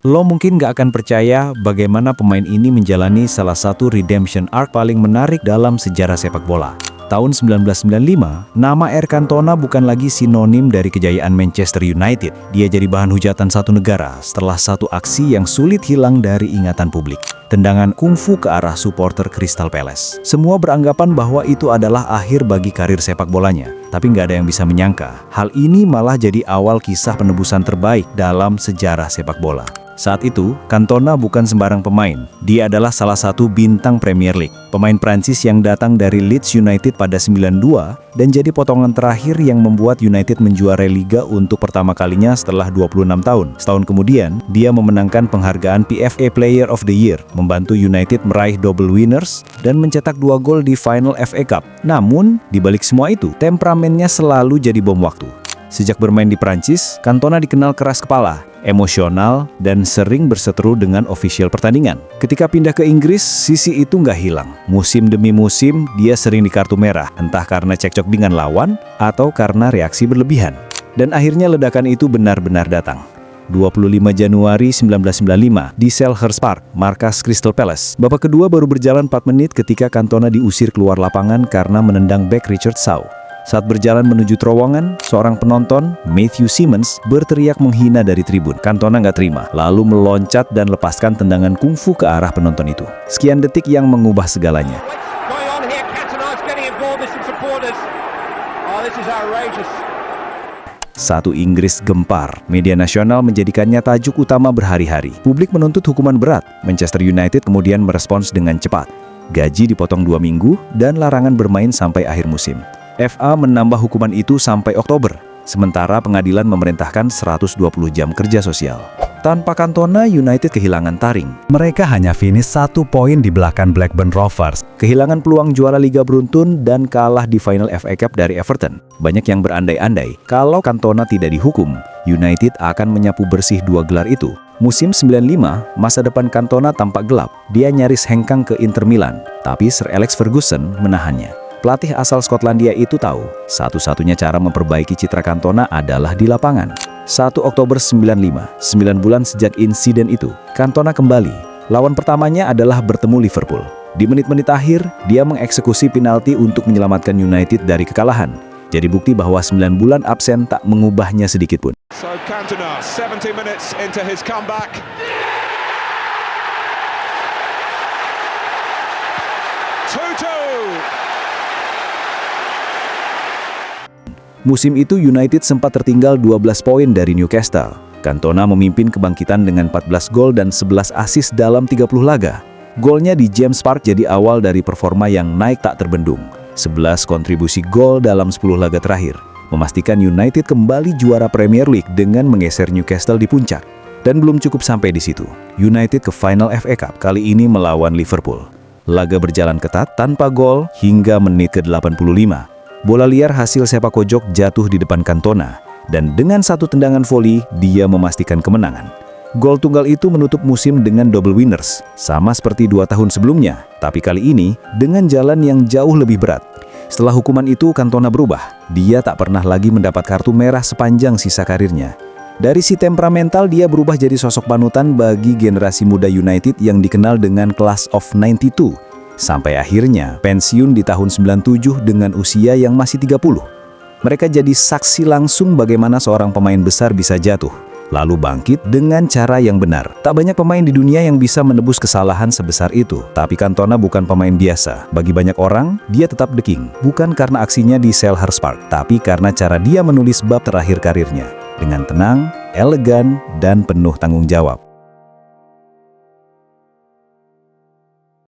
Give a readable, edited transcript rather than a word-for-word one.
Lo mungkin nggak akan percaya bagaimana pemain ini menjalani salah satu redemption arc paling menarik dalam sejarah sepak bola. Tahun 1995, nama Eric Cantona bukan lagi sinonim dari kejayaan Manchester United. Dia jadi bahan hujatan satu negara setelah satu aksi yang sulit hilang dari ingatan publik. Tendangan kungfu ke arah supporter Crystal Palace. Semua beranggapan bahwa itu adalah akhir bagi karir sepak bolanya. Tapi nggak ada yang bisa menyangka, hal ini malah jadi awal kisah penebusan terbaik dalam sejarah sepak bola. Saat itu, Cantona bukan sembarang pemain. Dia adalah salah satu bintang Premier League. Pemain Prancis yang datang dari Leeds United pada 92 dan jadi potongan terakhir yang membuat United menjuarai Liga untuk pertama kalinya setelah 26 tahun. Setahun kemudian, dia memenangkan penghargaan PFA Player of the Year, membantu United meraih double winners dan mencetak 2 gol di final FA Cup. Namun, di balik semua itu, temperamennya selalu jadi bom waktu. Sejak bermain di Prancis, Cantona dikenal keras kepala, emosional, dan sering berseteru dengan ofisial pertandingan. Ketika pindah ke Inggris, sisi itu nggak hilang. Musim demi musim, dia sering di kartu merah, entah karena cekcok dengan lawan, atau karena reaksi berlebihan. Dan akhirnya ledakan itu benar-benar datang. 25 Januari 1995 di Selhurst Park, markas Crystal Palace. Babak kedua baru berjalan 4 menit ketika Cantona diusir keluar lapangan karena menendang bek Richard Shaw. Saat berjalan menuju terowongan, seorang penonton, Matthew Simmons, berteriak menghina dari tribun. Cantona nggak terima, lalu meloncat dan lepaskan tendangan kungfu ke arah penonton itu. Sekian detik yang mengubah segalanya. Satu Inggris gempar. Media nasional menjadikannya tajuk utama berhari-hari. Publik menuntut hukuman berat. Manchester United kemudian merespons dengan cepat. Gaji dipotong 2 minggu dan larangan bermain sampai akhir musim. FA menambah hukuman itu sampai Oktober, sementara pengadilan memerintahkan 120 jam kerja sosial. Tanpa Cantona, United kehilangan taring. Mereka hanya finish 1 poin di belakang Blackburn Rovers. Kehilangan peluang juara Liga beruntun dan kalah di final FA Cup dari Everton. Banyak yang berandai-andai, kalau Cantona tidak dihukum, United akan menyapu bersih 2 gelar itu. Musim 95, masa depan Cantona tampak gelap. Dia nyaris hengkang ke Inter Milan, tapi Sir Alex Ferguson menahannya. Pelatih asal Skotlandia itu tahu, satu-satunya cara memperbaiki citra Cantona adalah di lapangan. 1 Oktober 95, 9 bulan sejak insiden itu, Cantona kembali. Lawan pertamanya adalah bertemu Liverpool. Di menit-menit akhir, dia mengeksekusi penalti untuk menyelamatkan United dari kekalahan. Jadi bukti bahwa 9 bulan absen tak mengubahnya sedikit pun. So Cantona, 70 minutes into his comeback. 2-2. Musim itu United sempat tertinggal 12 poin dari Newcastle. Cantona memimpin kebangkitan dengan 14 gol dan 11 assist dalam 30 laga. Golnya di James Park jadi awal dari performa yang naik tak terbendung. 11 kontribusi gol dalam 10 laga terakhir, memastikan United kembali juara Premier League dengan menggeser Newcastle di puncak. Dan belum cukup sampai di situ. United ke final FA Cup, kali ini melawan Liverpool. Laga berjalan ketat tanpa gol hingga menit ke-85. Bola liar hasil sepak pojok jatuh di depan Cantona, dan dengan 1 tendangan voli, dia memastikan kemenangan. Gol tunggal itu menutup musim dengan double winners, sama seperti 2 tahun sebelumnya, tapi kali ini dengan jalan yang jauh lebih berat. Setelah hukuman itu, Cantona berubah. Dia tak pernah lagi mendapat kartu merah sepanjang sisa karirnya. Dari si temperamental, dia berubah jadi sosok panutan bagi generasi muda United yang dikenal dengan Class of 92. Sampai akhirnya pensiun di tahun 97 dengan usia yang masih 30. Mereka jadi saksi langsung bagaimana seorang pemain besar bisa jatuh, lalu bangkit dengan cara yang benar. Tak banyak pemain di dunia yang bisa menebus kesalahan sebesar itu, tapi Cantona bukan pemain biasa. Bagi banyak orang, dia tetap the king. Bukan karena aksinya di Selhurst Park, tapi karena cara dia menulis bab terakhir karirnya. Dengan tenang, elegan, dan penuh tanggung jawab.